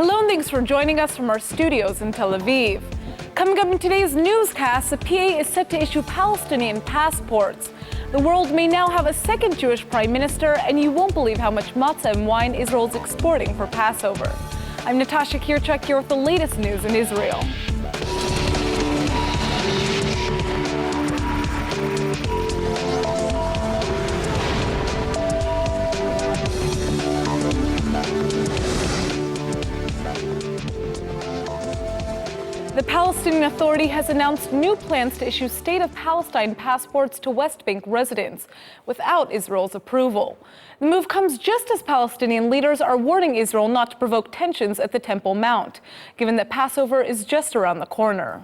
Hello and thanks for joining us from our studios in Tel Aviv. Coming up in today's newscast, the PA is set to issue Palestinian passports. The world may now have a second Jewish prime minister, and you won't believe how much matza and wine Israel's exporting for Passover. I'm Natasha Kirchuk here with the latest news in Israel. The Palestinian Authority has announced new plans to issue State of Palestine passports to West Bank residents without Israel's approval. The move comes just as Palestinian leaders are warning Israel not to provoke tensions at the Temple Mount, given that Passover is just around the corner.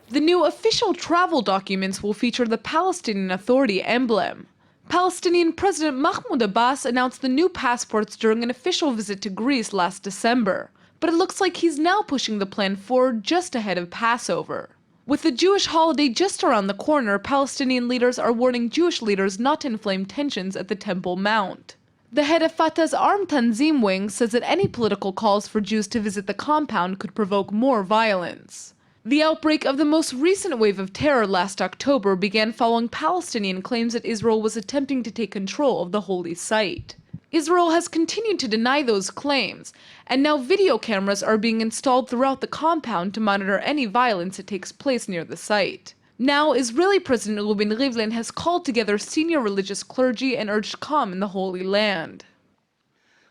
The new official travel documents will feature the Palestinian Authority emblem. Palestinian President Mahmoud Abbas announced the new passports during an official visit to Greece last December. But it looks like he's now pushing the plan forward just ahead of Passover. With the Jewish holiday just around the corner, Palestinian leaders are warning Jewish leaders not to inflame tensions at the Temple Mount. The head of Fatah's armed Tanzim wing says that any political calls for Jews to visit the compound could provoke more violence. The outbreak of the most recent wave of terror last October began following Palestinian claims that Israel was attempting to take control of the holy site. Israel has continued to deny those claims, and now video cameras are being installed throughout the compound to monitor any violence that takes place near the site. Now, Israeli President Reuven Rivlin has called together senior religious clergy and urged calm in the Holy Land.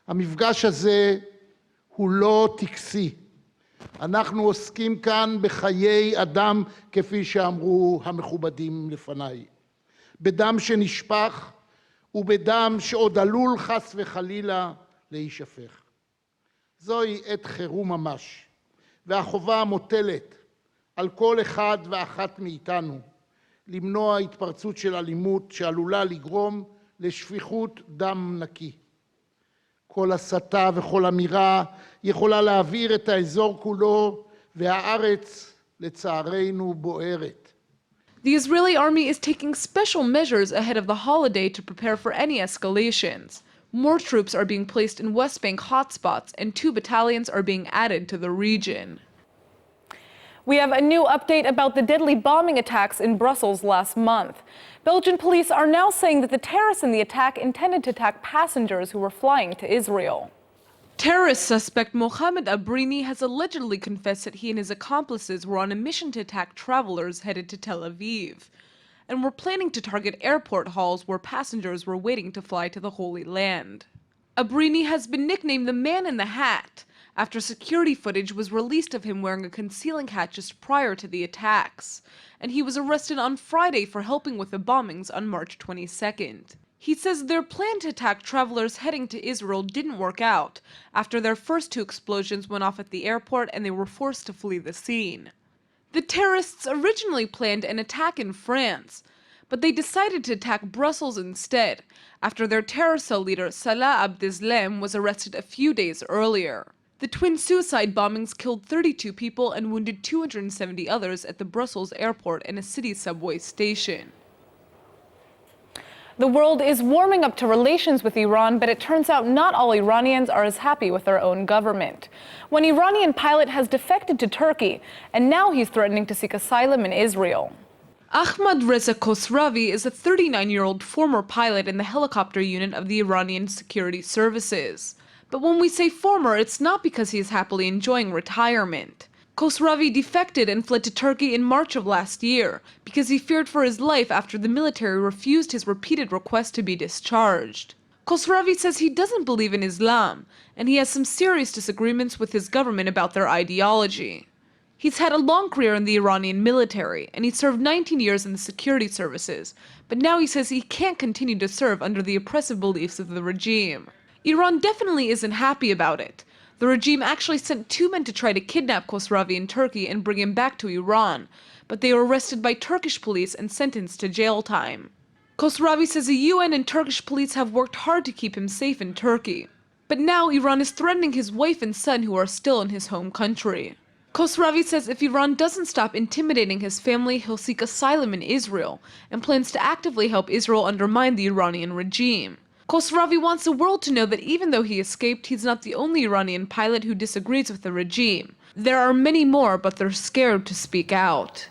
המפגש הזה הוא לא טקסי. אנחנו עוסקים כאן בחיי אדם, כפי שאמרו המכובדים לפניי. בדם שנשפך, ובדם שעוד עלול חס וחלילה להישפך. זוהי עת חירום ממש, והחובה המוטלת על כל אחד ואחת מאיתנו למנוע התפרצות של אלימות שעלולה לגרום לשפיכות דם נקי. כל הסתה וכל אמירה יכולה להבעיר את האזור כולו, והארץ לצערנו בוערת. The Israeli army is taking special measures ahead of the holiday to prepare for any escalations. More troops are being placed in West Bank hotspots, and 2 battalions are being added to the region. We have a new update about the deadly bombing attacks in Brussels last month. Belgian police are now saying that the terrorists in the attack intended to attack passengers who were flying to Israel. Terrorist suspect Mohamed Abrini has allegedly confessed that he and his accomplices were on a mission to attack travelers headed to Tel Aviv, and were planning to target airport halls where passengers were waiting to fly to the Holy Land. Abrini has been nicknamed the Man in the Hat after security footage was released of him wearing a concealing hat just prior to the attacks, and he was arrested on Friday for helping with the bombings on March 22nd. He says their plan to attack travelers heading to Israel didn't work out after their first 2 explosions went off at the airport and they were forced to flee the scene. The terrorists originally planned an attack in France, but they decided to attack Brussels instead after their terror cell leader Salah Abdeslam was arrested a few days earlier. The twin suicide bombings killed 32 people and wounded 270 others at the Brussels airport and a city subway station. The world is warming up to relations with Iran, but it turns out not all Iranians are as happy with their own government. One Iranian pilot has defected to Turkey, and now he's threatening to seek asylum in Israel. Ahmad Reza Khosravi is a 39-year-old former pilot in the helicopter unit of the Iranian security services. But when we say former, it's not because he is happily enjoying retirement. Khosravi defected and fled to Turkey in March of last year because he feared for his life after the military refused his repeated request to be discharged. Khosravi says he doesn't believe in Islam, and he has some serious disagreements with his government about their ideology. He's had a long career in the Iranian military, and he served 19 years in the security services, but now he says he can't continue to serve under the oppressive beliefs of the regime. Iran definitely isn't happy about it. The regime actually sent 2 men to try to kidnap Khosravi in Turkey and bring him back to Iran, but they were arrested by Turkish police and sentenced to jail time. Khosravi says the UN and Turkish police have worked hard to keep him safe in Turkey. But now Iran is threatening his wife and son who are still in his home country. Khosravi says if Iran doesn't stop intimidating his family, he'll seek asylum in Israel and plans to actively help Israel undermine the Iranian regime. Khosravi wants the world to know that even though he escaped, he's not the only Iranian pilot who disagrees with the regime. There are many more, but they're scared to speak out.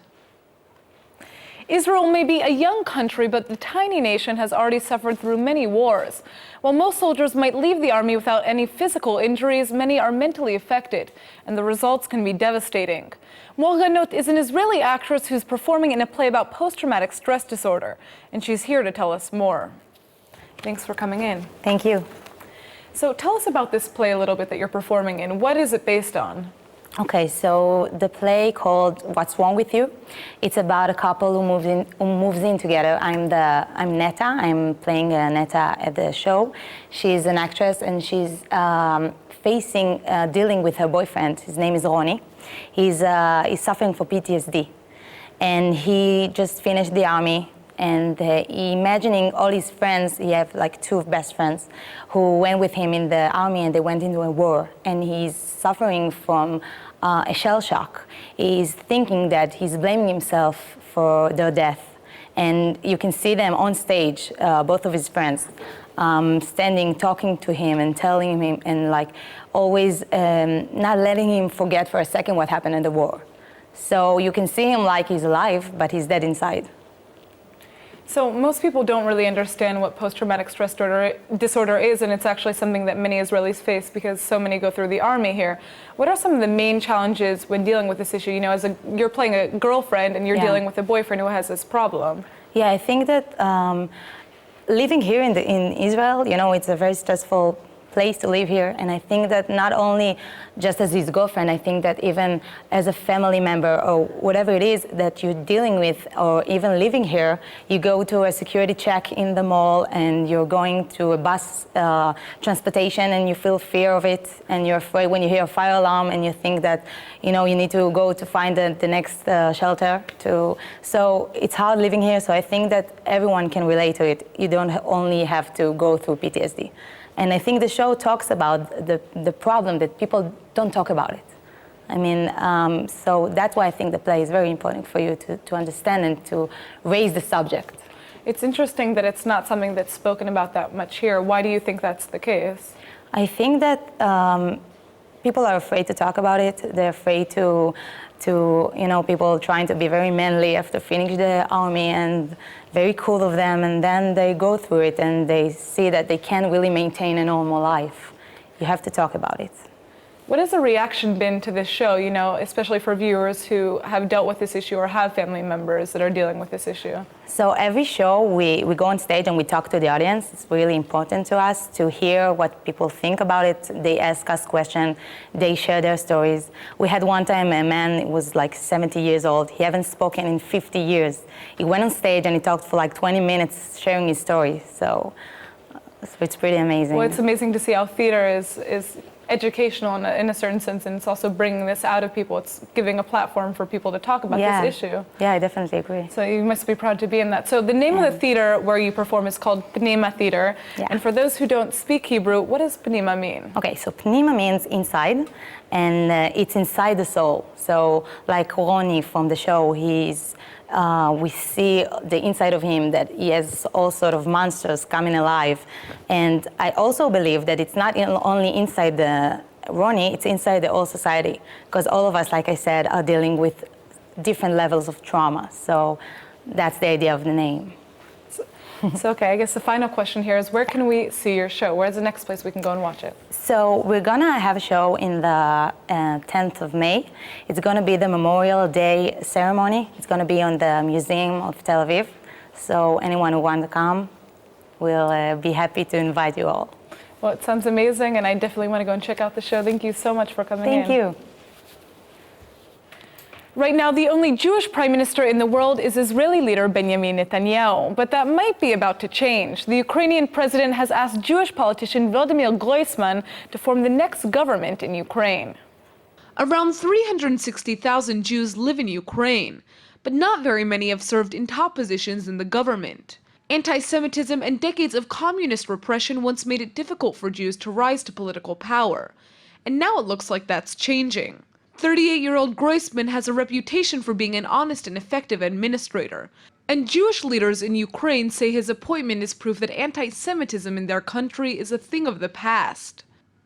Israel may be a young country, but the tiny nation has already suffered through many wars. While most soldiers might leave the army without any physical injuries, many are mentally affected, and the results can be devastating. Morganot is an Israeli actress who's performing in a play about post-traumatic stress disorder, and she's here to tell us more. Thanks for coming in. Thank you. So tell us about this play a little bit that you're performing in. What is it based on? Okay, so the play called What's Wrong with You? It's about a couple who moves in together. I'm Neta. I'm playing Neta at the show. She's an actress and she's dealing with her boyfriend. His name is Ronnie. He's suffering from PTSD, and he just finished the army. And imagining all his friends, he have like two best friends who went with him in the army, and they went into a war, and he's suffering from a shell shock. He's thinking that he's blaming himself for their death. And you can see them on stage, both of his friends, standing, talking to him and telling him, and like always not letting him forget for a second what happened in the war. So you can see him like he's alive, but he's dead inside. So most people don't really understand what post-traumatic stress disorder is, and it's actually something that many Israelis face because so many go through the army here. What are some of the main challenges when dealing with this issue? You know, you're playing a girlfriend and you're dealing with a boyfriend who has this problem. Yeah, I think that living here in Israel, you know, it's a very stressful place to live here, and I think that not only just as his girlfriend, I think that even as a family member or whatever it is that you're dealing with, or even living here, you go to a security check in the mall and you're going to a bus transportation and you feel fear of it, and you're afraid when you hear a fire alarm and you think that, you know, you need to go to find the next shelter. So it's hard living here, so I think that everyone can relate to it. You don't only have to go through PTSD. And I think the show talks about the problem that people don't talk about it. I mean, so that's why I think the play is very important for you to understand and to raise the subject. It's interesting that it's not something that's spoken about that much here. Why do you think that's the case? I think that people are afraid to talk about it. They're afraid to you know, people trying to be very manly after finishing the army and very cool of them, and then they go through it and they see that they can't really maintain a normal life. You have to talk about it. What has the reaction been to this show, you know, especially for viewers who have dealt with this issue or have family members that are dealing with this issue? So every show we go on stage and we talk to the audience. It's really important to us to hear what people think about it. They ask us questions, they share their stories. We had one time a man was like 70 years old. He hadn't spoken in 50 years. He went on stage and he talked for like 20 minutes sharing his story. So it's pretty amazing. Well, it's amazing to see how theater is educational in a certain sense, and it's also bringing this out of people. It's giving a platform for people to talk about this issue. Yeah, I definitely agree. So you must be proud to be in that. So the name of the theater where you perform is called Pnima Theater. Yeah. And for those who don't speak Hebrew, what does Pnima mean? Okay, so Pnima means inside, and it's inside the soul. So like Ronnie from the show, we see the inside of him, that he has all sort of monsters coming alive. And I also believe that it's not only inside the Ronnie, it's inside the whole society. Because all of us, like I said, are dealing with different levels of trauma. So that's the idea of the name. So okay, I guess the final question here is, where can we see your show? Where's the next place we can go and watch it? So we're gonna have a show in the 10th of May. It's gonna be the Memorial Day ceremony. It's gonna be on the Museum of Tel Aviv. So anyone who wants to come, we'll be happy to invite you all. Well, it sounds amazing, and I definitely want to go and check out the show. Thank you so much for coming in. Thank you. Right now, the only Jewish prime minister in the world is Israeli leader Benjamin Netanyahu, but that might be about to change. The Ukrainian president has asked Jewish politician Vladimir Groisman to form the next government in Ukraine. Around 360,000 Jews live in Ukraine, but not very many have served in top positions in the government. Anti-Semitism and decades of communist repression once made it difficult for Jews to rise to political power, and now it looks like that's changing. 38-year-old Groisman has a reputation for being an honest and effective administrator, And Jewish leaders in Ukraine say his appointment is proof that anti-Semitism in their country is a thing of the past.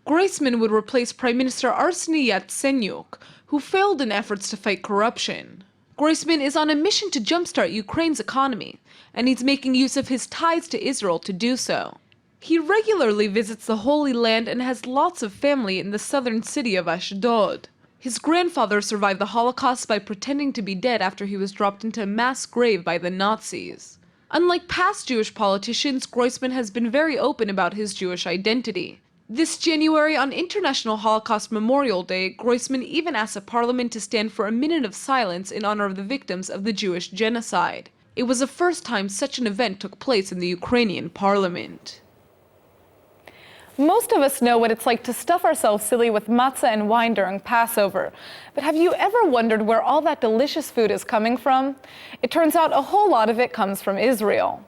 Groisman would replace Prime Minister Arseniy Yatsenyuk, who failed in efforts to fight corruption. Groisman is on a mission to jumpstart Ukraine's economy, and he's making use of his ties to Israel to do so. He regularly visits the Holy Land and has lots of family in the southern city of Ashdod. His grandfather survived the Holocaust by pretending to be dead after he was dropped into a mass grave by the Nazis. Unlike past Jewish politicians, Groisman has been very open about his Jewish identity. This January, on International Holocaust Memorial Day, Groisman even asked the parliament to stand for a minute of silence in honor of the victims of the Jewish genocide. It was the first time such an event took place in the Ukrainian parliament. Most of us know what it's like to stuff ourselves silly with matza and wine during Passover. But have you ever wondered where all that delicious food is coming from? It turns out a whole lot of it comes from Israel.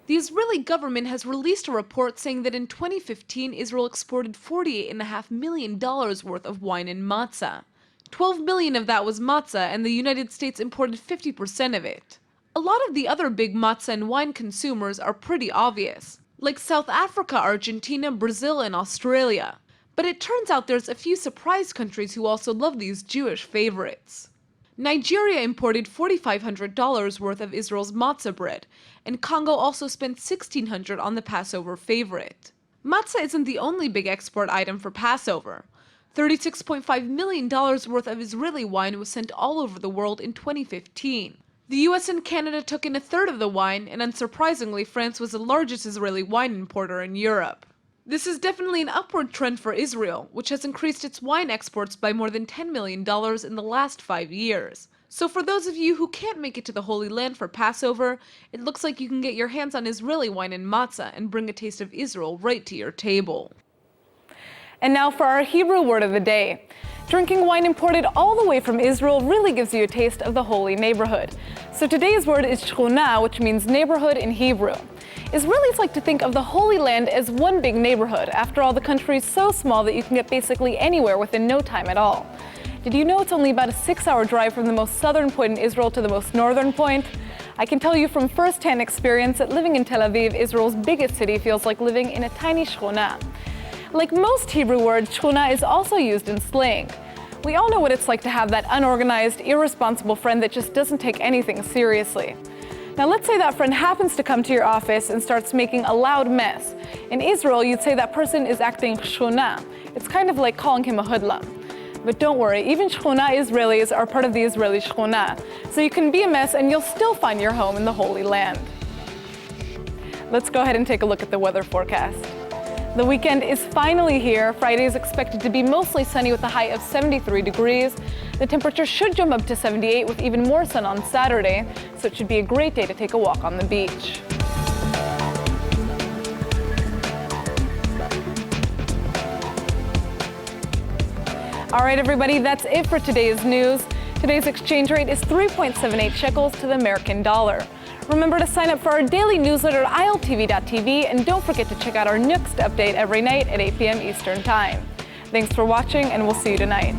The Israeli government has released a report saying that in 2015, Israel exported $48.5 million worth of wine and matzah. 12 million of that was matzah, and the United States imported 50% of it. A lot of the other big matzah and wine consumers are pretty obvious, like South Africa, Argentina, Brazil, and Australia. But it turns out there's a few surprise countries who also love these Jewish favorites. Nigeria imported $4,500 worth of Israel's matzah bread, and Congo also spent $1,600 on the Passover favorite. Matzah isn't the only big export item for Passover. $36.5 million worth of Israeli wine was sent all over the world in 2015. The US and Canada took in a third of the wine, and unsurprisingly, France was the largest Israeli wine importer in Europe. This is definitely an upward trend for Israel, which has increased its wine exports by more than $10 million in the last 5 years. So for those of you who can't make it to the Holy Land for Passover, it looks like you can get your hands on Israeli wine and matzah and bring a taste of Israel right to your table. And now for our Hebrew word of the day. Drinking wine imported all the way from Israel really gives you a taste of the holy neighborhood. So today's word is shchuna, which means neighborhood in Hebrew. Israelis like to think of the Holy Land as one big neighborhood. After all, the country is so small that you can get basically anywhere within no time at all. Did you know it's only about a 6-hour drive from the most southern point in Israel to the most northern point? I can tell you from first-hand experience that living in Tel Aviv, Israel's biggest city, feels like living in a tiny shchuna. Like most Hebrew words, shchuna is also used in slang. We all know what it's like to have that unorganized, irresponsible friend that just doesn't take anything seriously. Now let's say that friend happens to come to your office and starts making a loud mess. In Israel, you'd say that person is acting shchuna. It's kind of like calling him a hoodlum. But don't worry, even shchuna Israelis are part of the Israeli shchuna. So you can be a mess and you'll still find your home in the Holy Land. Let's go ahead and take a look at the weather forecast. The weekend is finally here. Friday is expected to be mostly sunny with a high of 73 degrees. The temperature should jump up to 78 with even more sun on Saturday, so it should be a great day to take a walk on the beach. All right, everybody, that's it for today's news. Today's exchange rate is 3.78 shekels to the American dollar. Remember to sign up for our daily newsletter at iltv.tv, and don't forget to check out our next update every night at 8 p.m. Eastern Time. Thanks for watching, and we'll see you tonight.